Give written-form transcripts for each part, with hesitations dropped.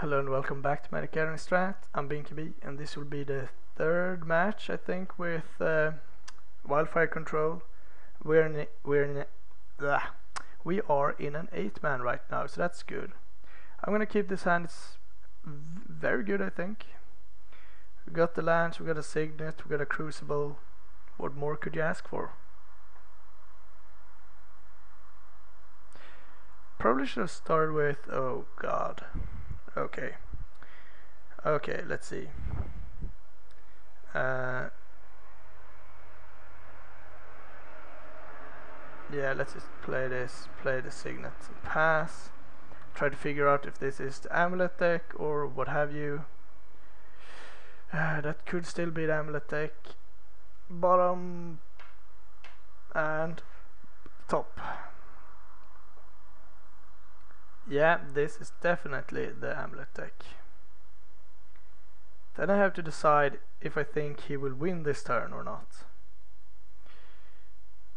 Hello and welcome back to MagicGatheringStrat. I'm BinkyB and this will be the third match, I think, with Wildfire control. We are in an 8-man right now, so that's good. I'm gonna keep this hand. It's very good, I think. We got the lands, we got a signet, we got a crucible. What more could you ask for? Probably should have started with, oh god. Okay, let's see. Yeah, let's just play the signet and pass. Try to figure out if this is the amulet deck or what have you. That could still be the amulet deck. Bottom and top. Yeah, this is definitely the amulet deck. Then I have to decide if I think he will win this turn or not.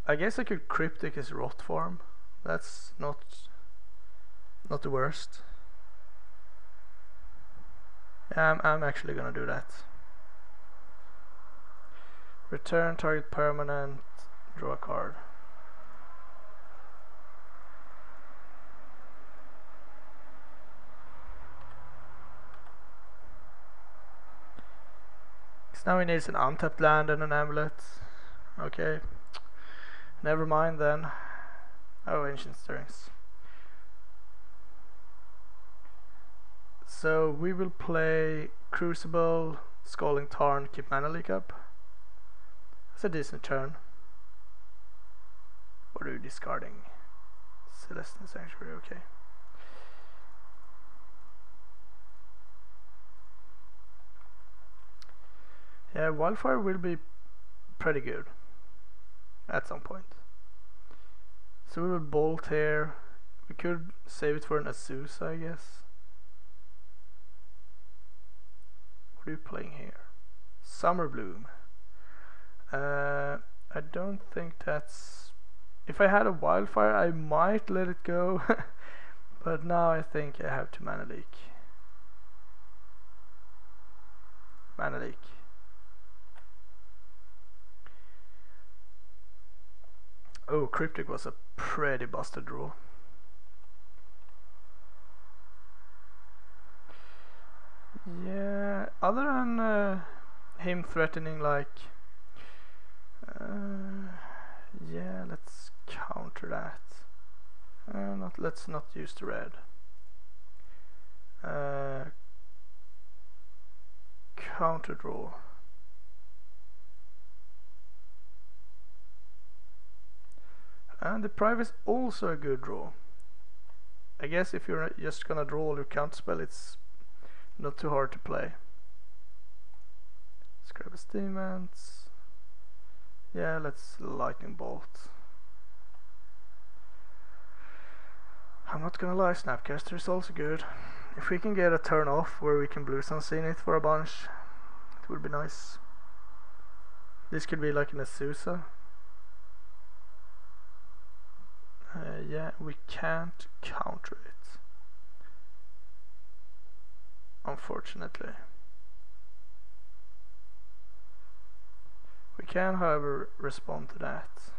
I guess I could cryptic his rot farm. That's not the worst. Yeah, I'm actually gonna do that. Return target permanent, draw a card. Now he needs an untapped land and an amulet. Okay. Never mind then. Oh, Ancient Stirrings. So we will play Crucible, Scalding Tarn, keep mana leak up. That's a decent turn. What are you discarding? Celestial Sanctuary, okay. Yeah, Wildfire will be pretty good at some point. So we will bolt here. We could save it for an Azusa, I guess. What are you playing here? Summer Bloom. I don't think that's... If I had a Wildfire, I might let it go. But now I think I have to mana leak. Mana leak. Oh, Cryptic was a pretty busted draw. Yeah, other than him threatening, like, yeah, let's counter that. Let's not use the red. Counter draw. And the Prive is also a good draw. I guess if you're just gonna draw all your counterspell, it's not too hard to play. Let's grab a Steam Vents. Yeah, let's Lightning Bolt. I'm not gonna lie, Snapcaster is also good. If we can get a turn off where we can Blue Sun Zenith for a bunch, it would be nice. This could be like an Azusa. Yeah, we can't counter it, unfortunately. We can, however, respond to that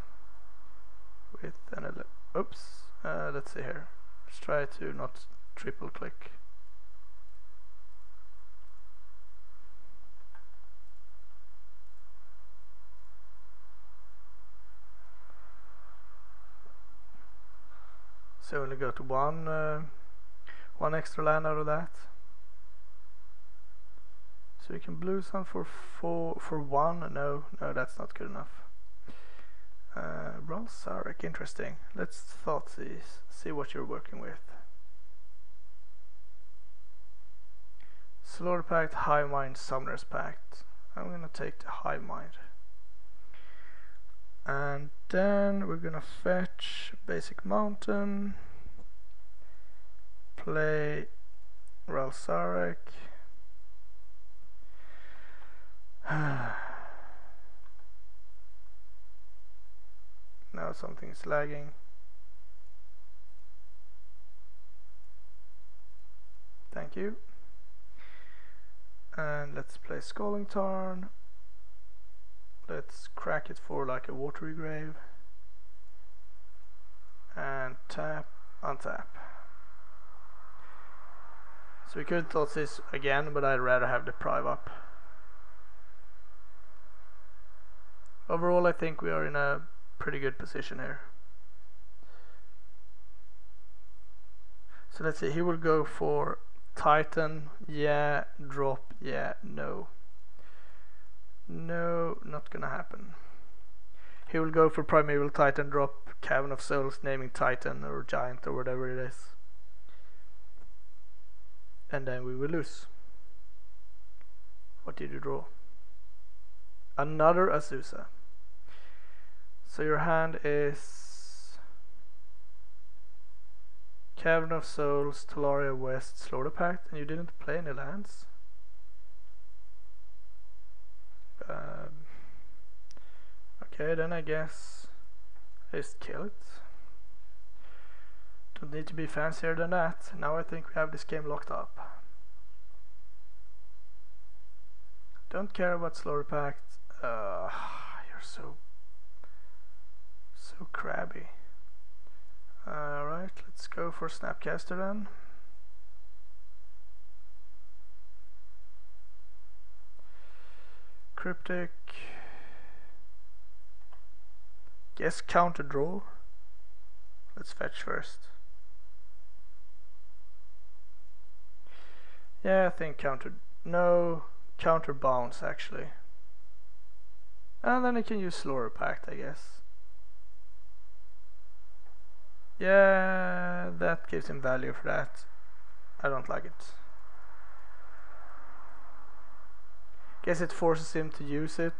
with an oops. Let's see here. Let's try to not triple click. So only got one extra land out of that. So we can Blue Sun for 1. No, that's not good enough. Brawl Sarek, interesting. Let's see what you're working with. Slaughter Pact, Hive Mind, Summoner's Pact. I'm gonna take the Hive Mind. And then we're gonna fetch Basic Mountain, play Ralsarek. Now something's lagging. Thank you. And let's play Scalding Tarn. Let's crack it for like a Watery Grave. And tap, untap. So we could toss this again, but I'd rather have the Prive up. Overall, I think we are in a pretty good position here. So let's see, he will go for Titan, yeah, drop, yeah, no. No, not gonna happen. He will go for Primeval Titan, drop, Cavern of Souls, naming Titan or Giant or whatever it is. And then we will lose. What did you draw? Another Azusa. So your hand is Cavern of Souls, Talaria West, Slaughter Pact, and you didn't play any lands? Okay, then I guess I just kill it. Don't need to be fancier than that. Now I think we have this game locked up. Don't care about Slaughter Pact. You're so crabby. Alright, let's go for Snapcaster then. Cryptic. Guess counter draw. Let's fetch first. Yeah, I think counter. No, counter bounce actually. And then I can use Slaughter Pact, I guess. Yeah, that gives him value for that. I don't like it. Guess it forces him to use it.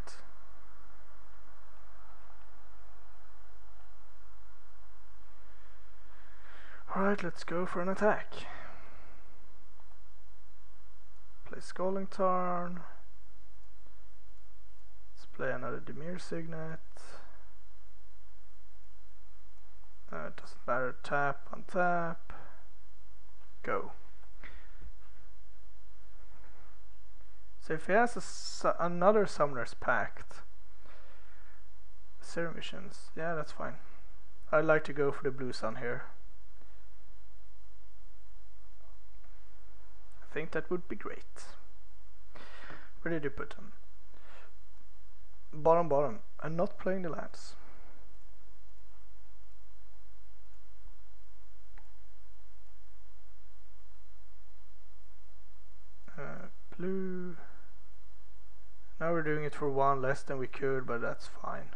Alright, let's go for an attack. Play Scalding Tarn. Let's play another Dimir Signet. It doesn't matter. Tap, untap. Go. So if he has another Summoner's Pact, Serum Missions, yeah, that's fine. I'd like to go for the Blue Sun here. I think that would be great. Where did you put them? Bottom, bottom. I'm not playing the lands. Blue. Now we're doing it for one less than we could, but that's fine.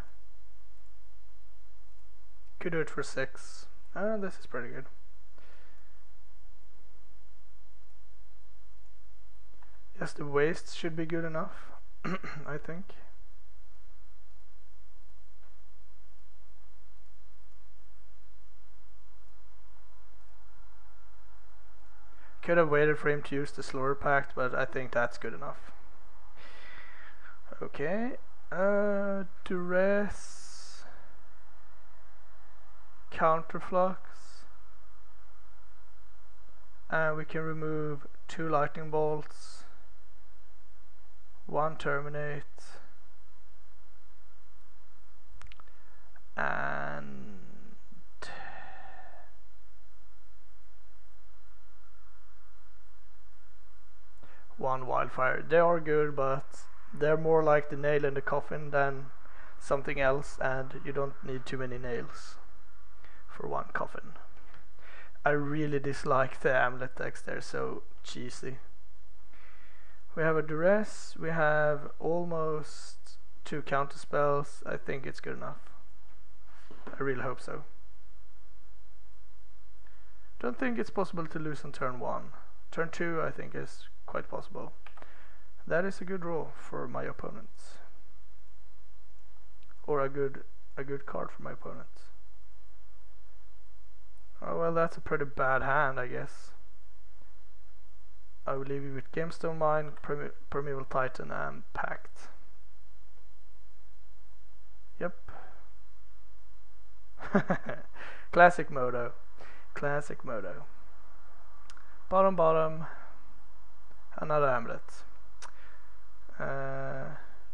Could do it for 6. This is pretty good. Yes, the waste should be good enough, I think. Could have waited for him to use the Slaughter Pact, but I think that's good enough. Okay, Duress, Counterflux, and we can remove 2 Lightning Bolts, 1 Terminate, and one Wildfire. They are good, but they're more like the nail in the coffin than something else, and you don't need too many nails for one coffin. I really dislike the amulet decks, they're so cheesy. We have a Duress, we have almost 2 counter spells. I think it's good enough. I really hope so. Don't think it's possible to lose on turn 1. Turn 2 I think is quite possible. That is a good draw for my opponent, or a good card for my opponent. Oh well, that's a pretty bad hand, I guess. I will leave you with Gamestone Mine, Primeval Titan, and Pact. Yep. Classic Modo. Classic Modo. Bottom, bottom. Another amulet.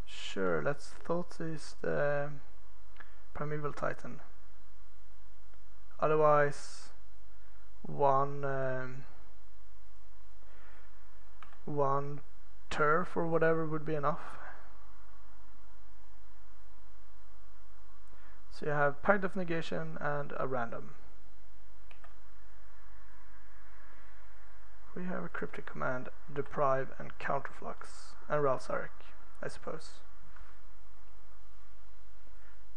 Sure, let's Thoughtseize the Primeval Titan. Otherwise, one turf or whatever would be enough. So you have Pact of Negation and a random. We have a cryptic command, Deprive and Counterflux, and Ralsaric, I suppose.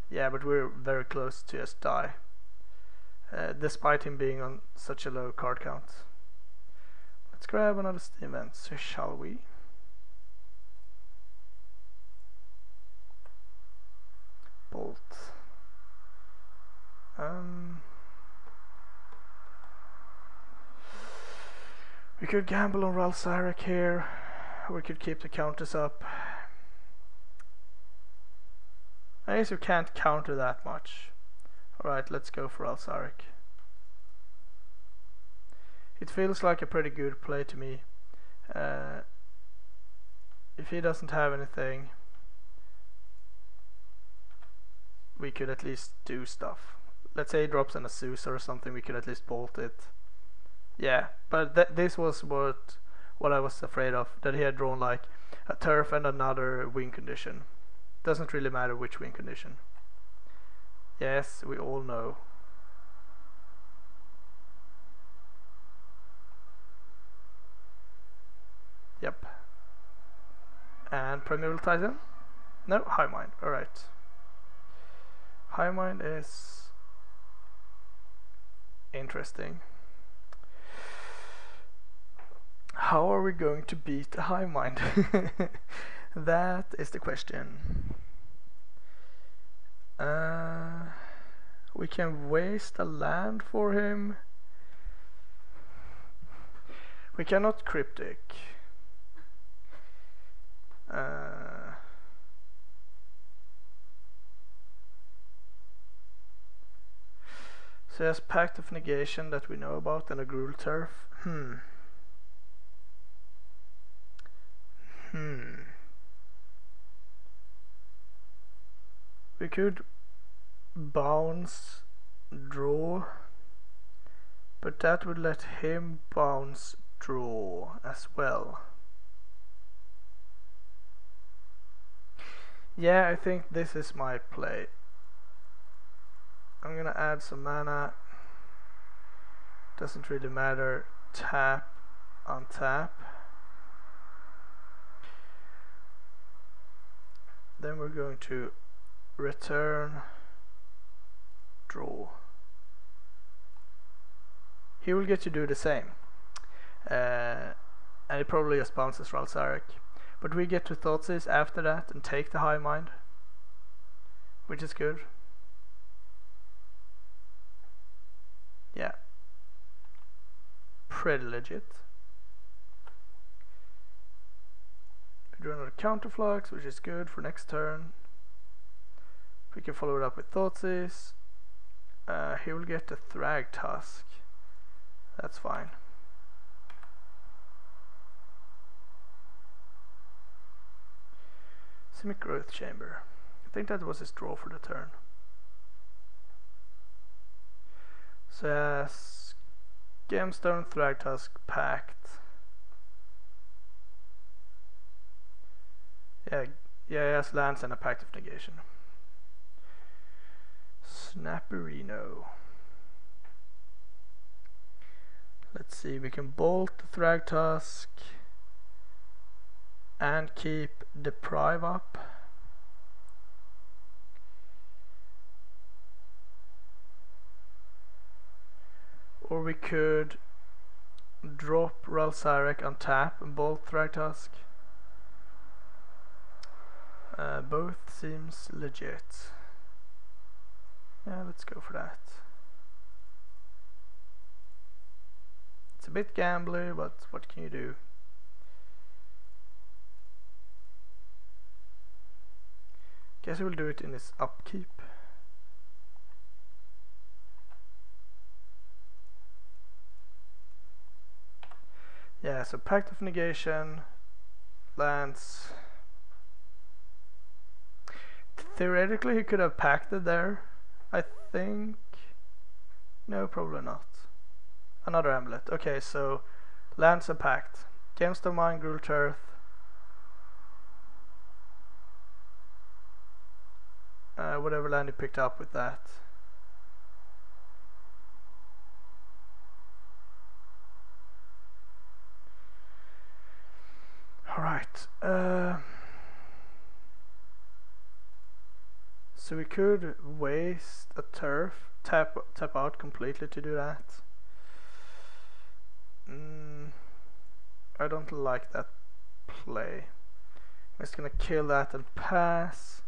Yeah, but we're very close to just die, despite him being on such a low card count. Let's grab another Steam event, so shall we? Bolt. We could gamble on Ralsaric here, or we could keep the counters up. I guess you can't counter that much. Alright, let's go for Ralsaric. It feels like a pretty good play to me. If he doesn't have anything, we could at least do stuff. Let's say he drops an Azusa or something, we could at least bolt it. Yeah, but this was what I was afraid of, that he had drawn like a turf and another win condition. Doesn't really matter which win condition. Yes, we all know. Yep. And Primeval Titan? No, High Mind, alright. High Mind is interesting. How are we going to beat a High Mind? That is the question. We can waste a land for him. We cannot cryptic. So there's Pact of Negation that we know about and a Gruul Turf. We could bounce, draw, but that would let him bounce, draw as well. Yeah, I think this is my play. I'm gonna add some mana. Doesn't really matter. Tap, untap. Then we're going to return, draw. He will get to do the same. And it probably just bounces Ralsaric. But we get to Thoughtseize after that and take the High Mind, which is good. Yeah. Pretty legit. We do another Counterflux, which is good for next turn. We can follow it up with Thoughtseize. He will get the Thragtusk. That's fine. Simic Growth Chamber. I think that was his draw for the turn. So yes, Gemstone, Thragtusk, Pact. Yeah, he has lands and a Pact of Negation. Snapperino. Let's see, we can bolt the Thragtusk and keep Deprive up. Or we could drop Ralsaric on tap and bolt Thragtusk. Both seems legit. Yeah, let's go for that. It's a bit gambly, but what can you do? Guess he will do it in his upkeep. Yeah, so Pact of Negation, lands, Theoretically he could have packed it there, I think. No, probably not. Another amulet. Okay, so lands are packed. Gemstone Mine, Gruul Turf. Whatever land he picked up with that. Alright. So we could waste a turf, tap out completely to do that. I don't like that play. I'm just gonna kill that and pass.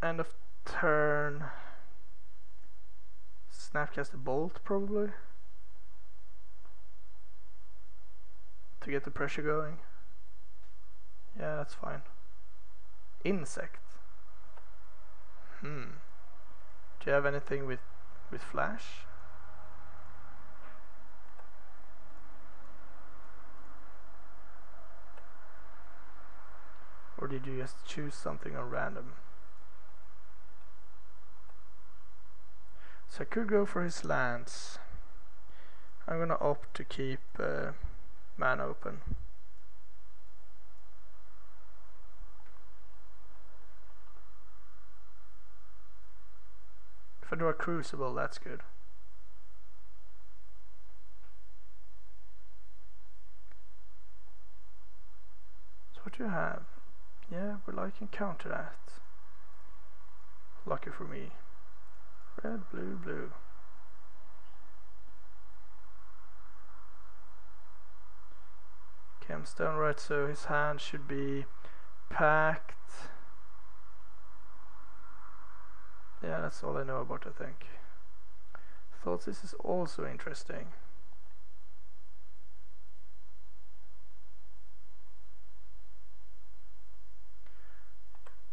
End of turn. Snapcast a bolt probably to get the pressure going. Yeah, that's fine. Insect. Do you have anything with flash? Or did you just choose something on random? So I could go for his lands. I'm gonna opt to keep man open. If I draw a Crucible, that's good. So what do you have? Yeah, well, I can counter that. Lucky for me. Red, blue, blue. Gemstone, right, so his hand should be packed. Yeah, that's all I know about, I think. Thought this is also interesting.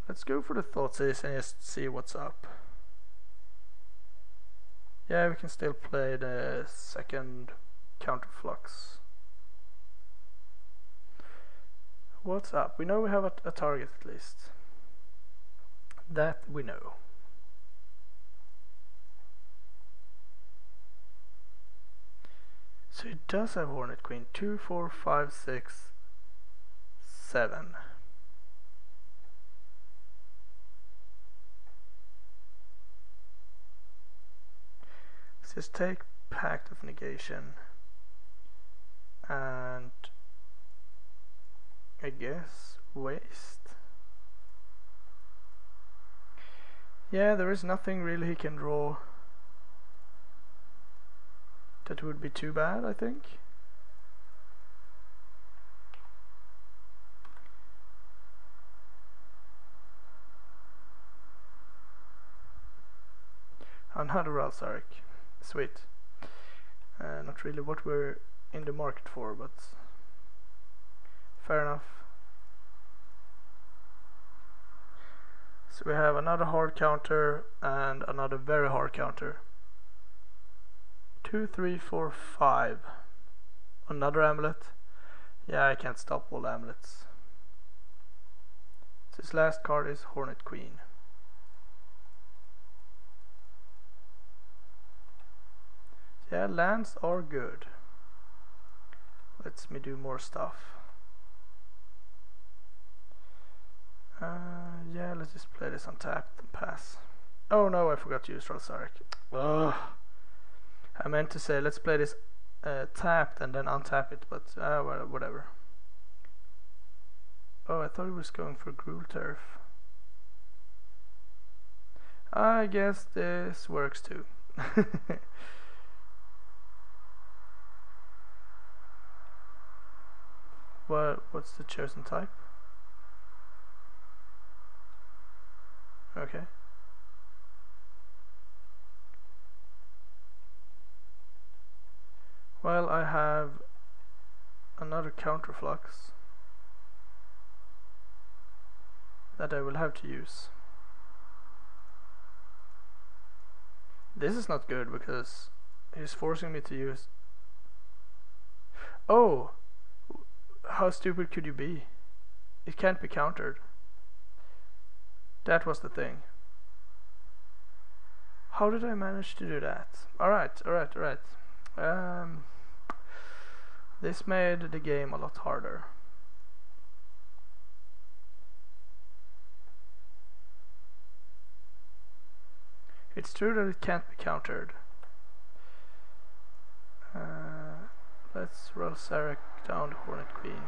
Let's go for the Thoughtseize and just see what's up. Yeah, we can still play the second counterflux. What's up? We know we have a target at least. That we know. So it does have Hornet Queen. 2, 4, 5, 6, 7. Let's just take Pact of Negation and I guess waste. Yeah, there is nothing really he can draw that would be too bad, I think. Another Wildfire. Sweet. Not really what we're in the market for, but fair enough. So we have another hard counter and another very hard counter. 2, 3, 4, 5. Another amulet. Yeah, I can't stop all amulets. So his last card is Hornet Queen. Yeah, lands are good. Let me do more stuff. Yeah, let's just play this untapped and pass. Oh no, I forgot to use Wildfire. Ugh. I meant to say let's play this tapped and then untap it, but well, whatever. Oh, I thought he was going for Gruul Turf. I guess this works too. What's the chosen type? Okay. Well, I have another counterflux that I will have to use. This is not good because he's forcing me to use. Oh! How stupid could you be? It can't be countered. That was the thing. How did I manage to do that? Alright. This made the game a lot harder. It's true that it can't be countered. Let's roll Sarek down the Hornet Queen.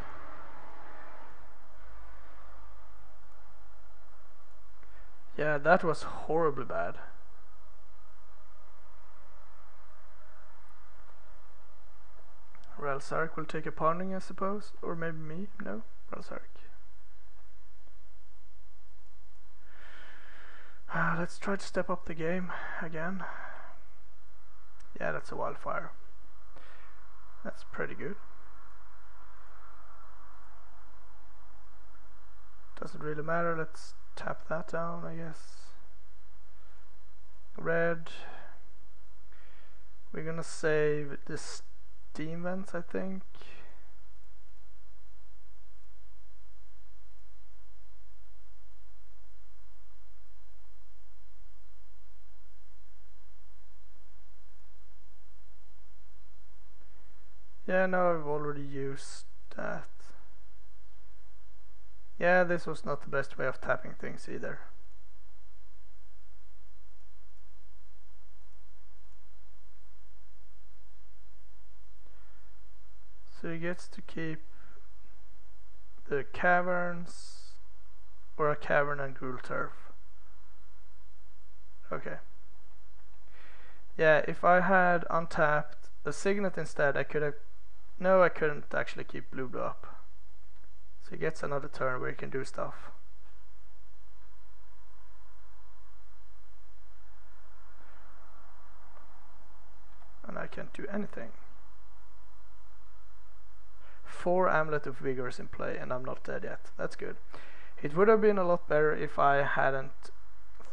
Yeah, that was horribly bad. Sarek will take a pounding, I suppose, or maybe me. No, Sarek. Let's try to step up the game again. Yeah, that's a Wildfire. That's pretty good. Doesn't really matter. Let's tap that down, I guess. Red. We're gonna save this Steam Vents, I think. Yeah, no, I've already used that. Yeah, this was not the best way of tapping things either. So he gets to keep the caverns, or a cavern and Gruul Turf. Okay. Yeah, if I had untapped a Signet instead, I could have... No, I couldn't actually keep blue up. So he gets another turn where he can do stuff. And I can't do anything. 4 Amulet of Vigor is in play and I'm not dead yet. That's good. It would have been a lot better if I hadn't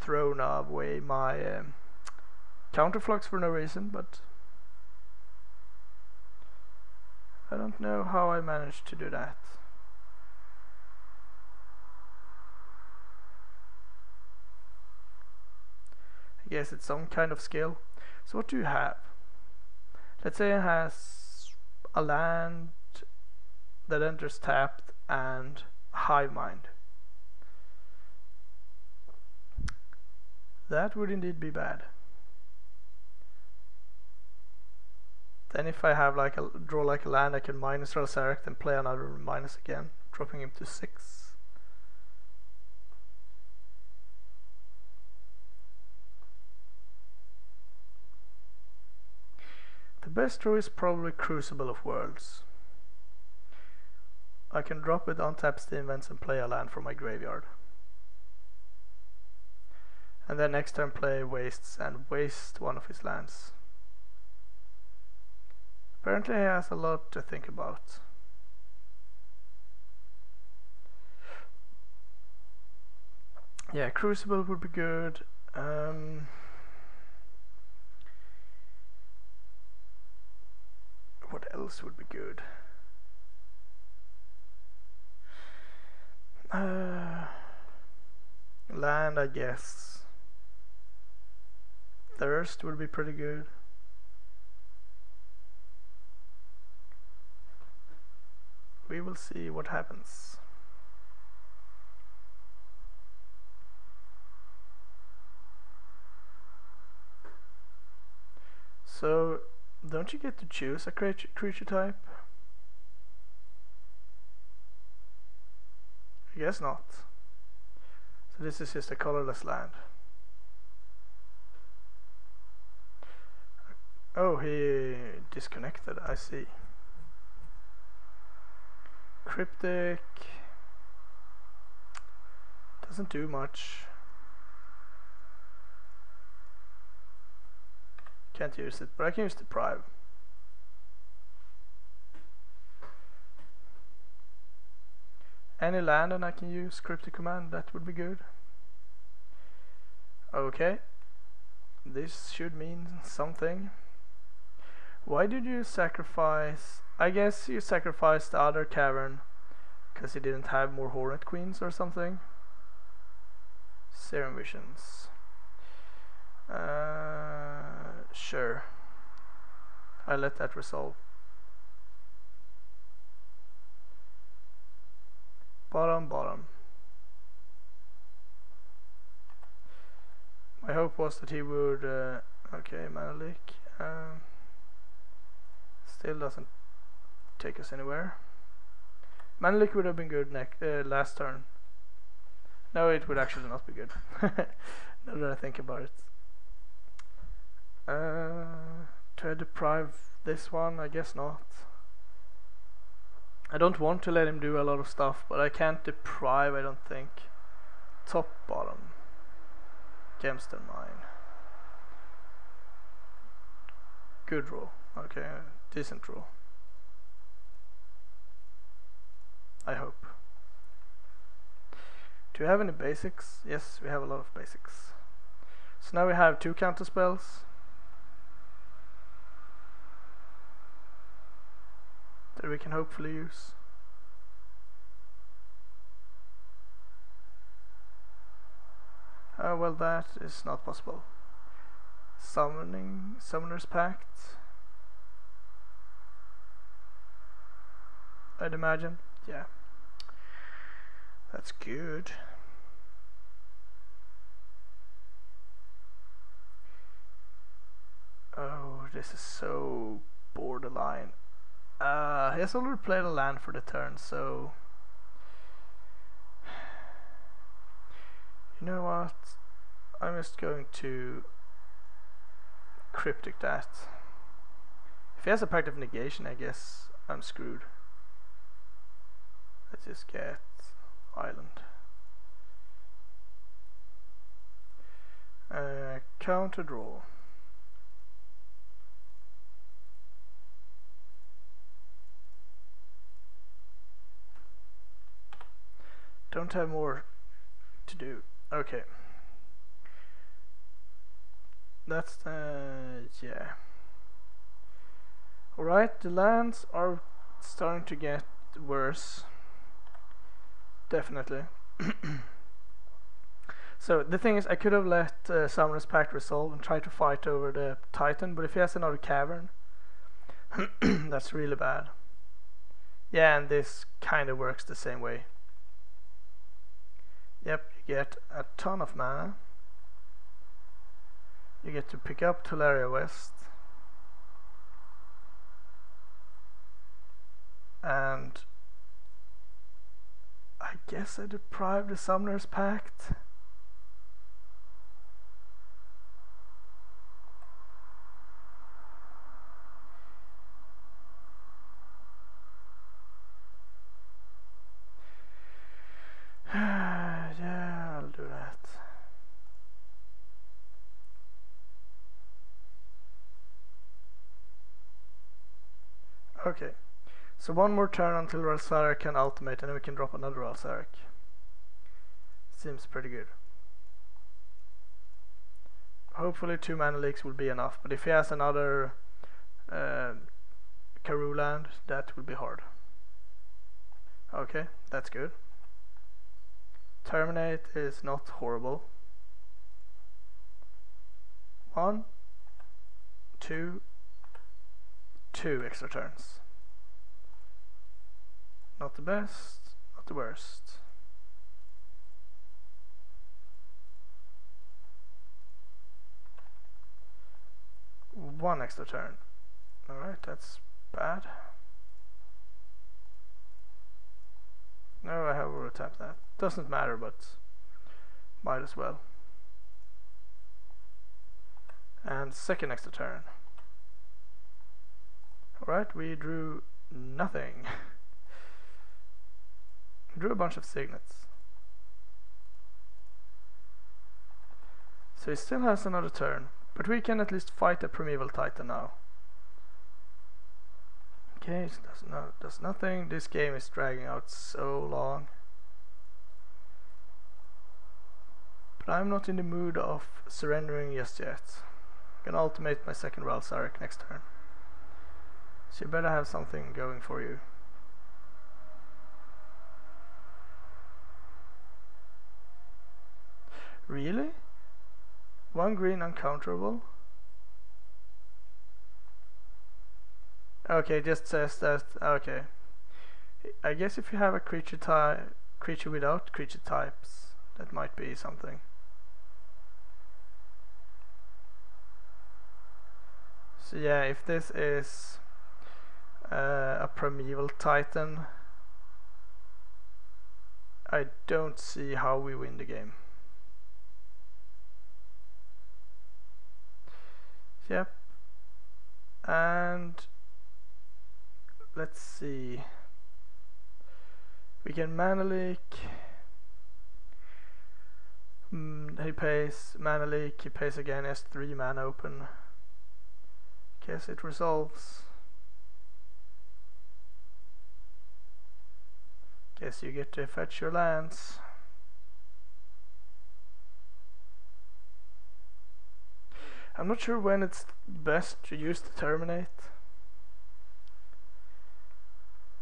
thrown away my counterflux for no reason, but I don't know how I managed to do that. I guess it's some kind of skill. So what do you have? Let's say it has a land that enters tapped and Hive Mind. That would indeed be bad. Then if I have like a draw like a land, I can minus Sarek and play another minus again, dropping him to 6. The best draw is probably Crucible of Worlds. I can drop it, untap Steam Vents and play a land from my graveyard. And then next turn play Wastes and waste one of his lands. Apparently he has a lot to think about. Yeah, Crucible would be good. What else would be good? Land, I guess. Thirst would be pretty good. We will see what happens. So, don't you get to choose a creature type? I guess not. So this is just a colorless land. Oh, he disconnected, I see. Cryptic doesn't do much. Can't use it, but I can use the Deprive. Any land and I can use Cryptic Command, that would be good. Okay, this should mean something. Why did you sacrifice? I guess you sacrificed the other cavern because you didn't have more Hornet Queens or something. Serum Visions. Sure. I let that resolve. Bottom. My hope was that he would. Okay, Mana Leak. Still doesn't take us anywhere. Mana Leak would have been good last turn. No, it would actually not be good. Now that I think about it. Do I deprive this one? I guess not. I don't want to let him do a lot of stuff, but I can't deprive, I don't think. Top, bottom. Gemstone Mine. Good draw. Okay, decent draw. I hope. Do we have any basics? Yes, we have a lot of basics. So now we have 2 counter spells. That we can hopefully use. Well, that is not possible. Summoner's Pact, I'd imagine. Yeah, that's good. Oh, this is so borderline. He has already played a land for the turn, so you know what? I'm just going to Cryptic that. If he has a Pact of Negation, I guess I'm screwed. Let's just get Island. Counter draw. Don't have more to do. Okay. That's yeah. Alright, the lands are starting to get worse. Definitely. So the thing is, I could have let Summoner's Pact resolve and try to fight over the Titan, but if he has another cavern, that's really bad. Yeah, and this kind of works the same way. Yep, you get a ton of mana. You get to pick up Tularia West. And I guess I deprive the Summoner's Pact. Yeah, I'll do that. Okay, so one more turn until Ralsaric can ultimate, and then we can drop another Ralsaric. Seems pretty good. Hopefully 2 mana leaks will be enough, but if he has another Karoo land, that will be hard. Okay, that's good. Terminate is not horrible. 1, 2, 2 extra turns. Not the best, not the worst. One extra turn. Alright, that's bad. No, I have already tapped that. Doesn't matter, but might as well. And second extra turn. Alright, we drew nothing. Drew a bunch of signets. So he still has another turn, but we can at least fight a Primeval Titan now. Okay, so does nothing. This game is dragging out so long. But I'm not in the mood of surrendering just yet. I'm gonna ultimate my second Ralsaric next turn. So you better have something going for you. Really? 1 green uncounterable? Okay, it just says that. Okay. I guess if you have a creature without creature types, that might be something. So yeah, if this is a primeval titan, I don't see how we win the game. Yep. And let's see. We can mana leak. He pays mana leak. He pays again. He has 3 mana open. Guess it resolves. Guess you get to fetch your lands. I'm not sure when it's best to use the terminate.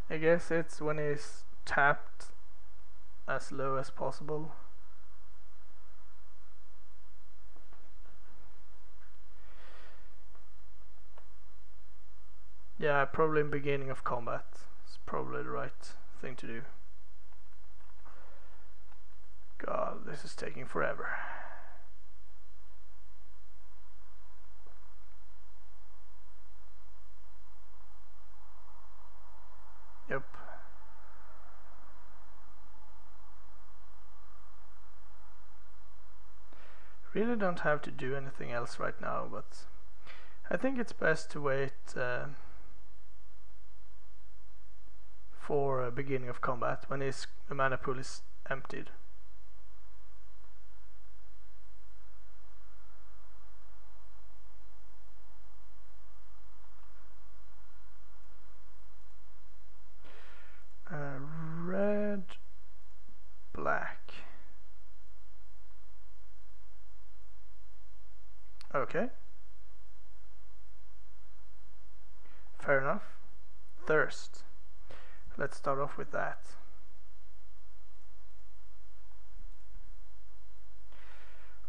I guess it's when he's tapped as low as possible. Yeah, probably in beginning of combat. It's probably the right thing to do. God, this is taking forever. Yep. Really don't have to do anything else right now, but I think it's best to wait for beginning of combat when his mana pool is emptied. Red, black. Okay. Fair enough. Thirst. Let's start off with that.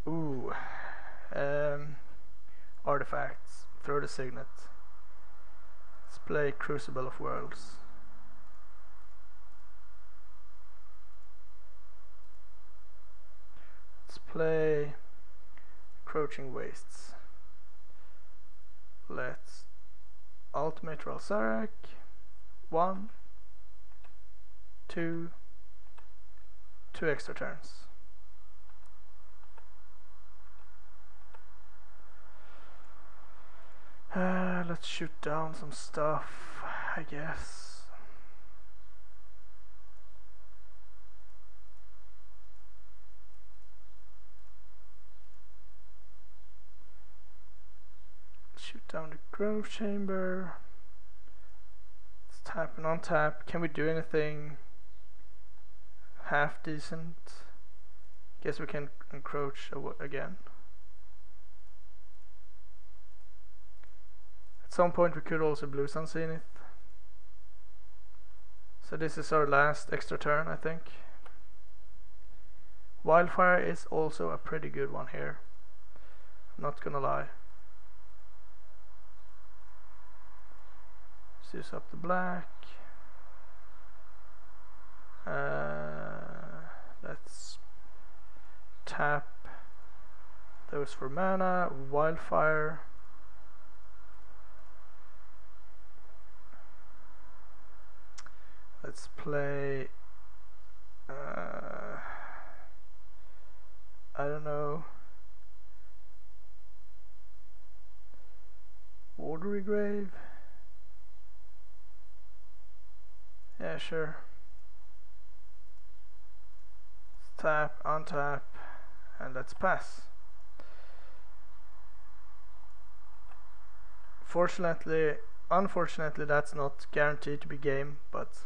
Ooh. Artifacts. Throw the signet. Let's play Crucible of Worlds. Let's play Crouching Wastes. Let's Ultimate Ralsarak. 1, 2 extra turns. Let's shoot down some stuff, I guess. Shoot down the Grove Chamber. Let's tap and untap. Can we do anything half decent? Guess we can encroach again. At some point we could also Blue Sun Zenith. So this is our last extra turn, I think. Wildfire is also a pretty good one here. I'm not gonna lie. Let's use up the black. Let's tap those for mana. Wildfire. Let's play I don't know, Watery Grave. Yeah, sure. Let's tap, untap, and let's pass. Unfortunately that's not guaranteed to be game, but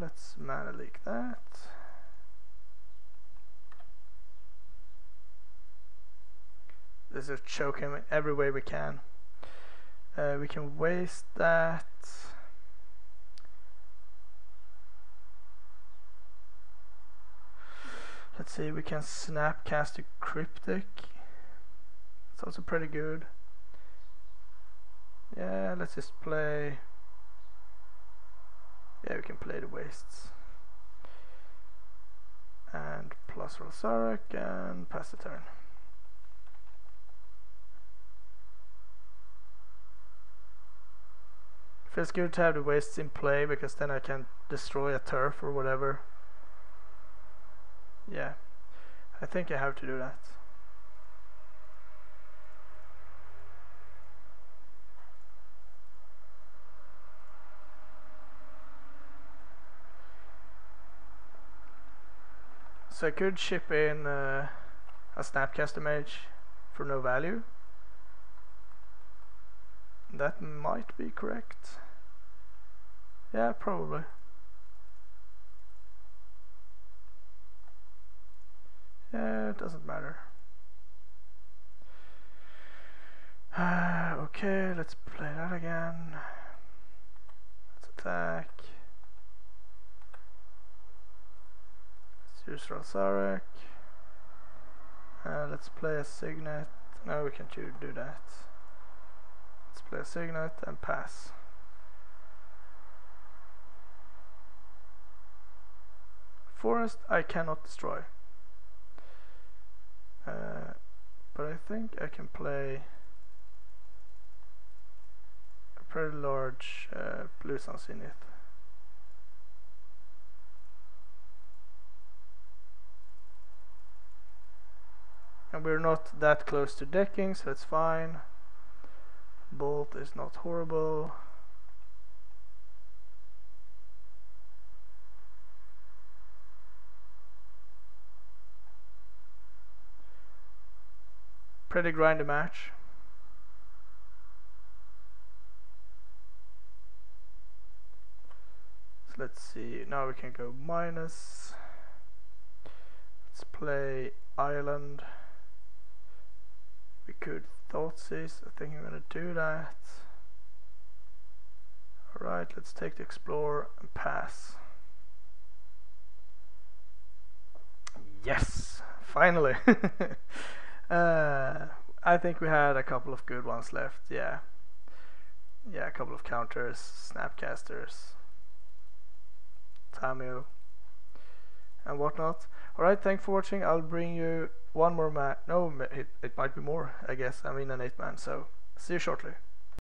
let's mana leak that. This is choke him in every way we can. We can waste that. Let's see, we can Snapcast a Cryptic. It's also pretty good. Yeah, let's just play. Yeah, we can play the wastes. And plus roll Sarek and pass the turn. Feels good to have the wastes in play because then I can destroy a turf or whatever. Yeah, I think I have to do that. So I could ship in a Snapcaster Mage for no value. That might be correct. Yeah, probably. Yeah, it doesn't matter. Okay, let's play that again. Let's attack. Let's use Ralsarek. Let's play a Signet. No, we can't do that. Let's play a Signet and pass. Forest I cannot destroy. But I think I can play a pretty large blue sun zenith. And we're not that close to decking, so it's fine. Bolt is not horrible. Pretty grindy match. So let's see, now we can go minus. Let's play Island. We could Thoughtseize, I think I'm gonna do that. Alright, let's take the Explorer and pass. Yes! Finally! I think we had a couple of good ones left, yeah. Yeah, a couple of counters, Snapcasters, Tamio, and whatnot. Alright, thanks for watching. I'll bring you one more match. No, it might be more, I guess. I'm in an 8-man, so see you shortly.